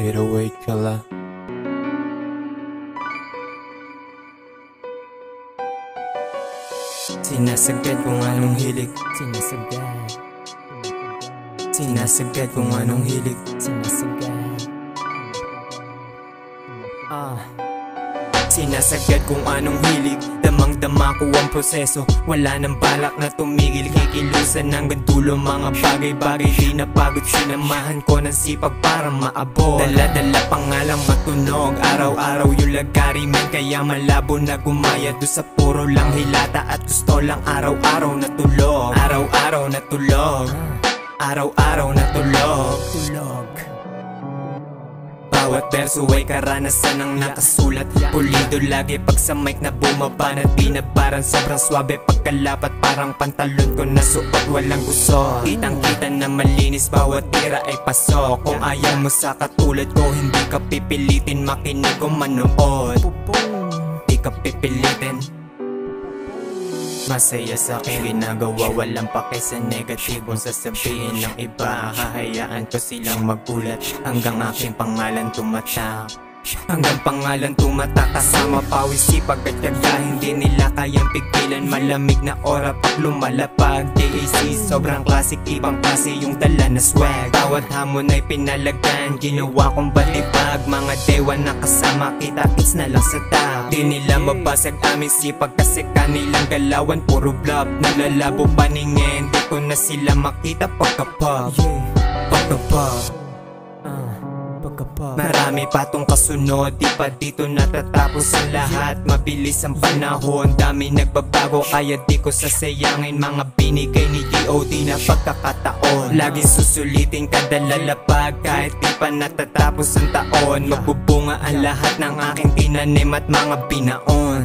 808 Kala. Sinasagad kung anong hilig. Sinasagad kung anong hilig. Sinasagad kung anong hilig. Damang-dama ko ang proseso. Wala nang balak na tumigil. Kikilusan hanggang dulo. Mga bagay-bagay di napagod. Sinamahan ko ng sipag para maabot. Dala-dala pangalang matunog. Araw-araw yung lagari men. Kaya malabo na gumaya. Do sa puro lang hilata. At gusto lang araw-araw na tulog. Araw-araw na tulog. Araw-araw na tulog. Bawat verso ay karanasan ang nakasulat. Pulido lagi pag sa mic na bumabanat. Binabaran sobrang swabe pagkalapat. Parang pantalon ko na suot walang gusot. Kitang-kita na malinis bawat tira ay pasok. Kung ayaw mo sa katulad ko, hindi ka pipilitin makinig o manood. Di ka pipilitin. Masaya sa aking ginagawa, walang pake sa negatibong sasabihin ng iba. Hahayaan ko silang magulat hanggang aking pangalan tumatak. Hanggang pangalan tumatak kasama pawis, sipag at tiyaga. Hindi nila kayang pigilan, malamig na ora pag lumalapag. JAC sobrang classic, ibang klase yung dala na swag. Bawat hamon ay pinalagan, ginawa kong balibag. Mga dewa na kasama kita, it's na lang sa tap. Di nila mabasag aming sipag kasi kanilang galawan puro bluff. Nalalabo paningin, di ko na sila makita pagkapag. Pagkapag marami patong kasunod, di pa dito natatapos ang lahat. Mabilis ang panahon, dami nagbabago, kaya di ko sasayangin mga binigay ni DOD na pagkakataon. Laging susulitin kada lalapag, kahit di pa natatapos ang taon. Magbubunga ang lahat ng aking tinanim at mga binaon.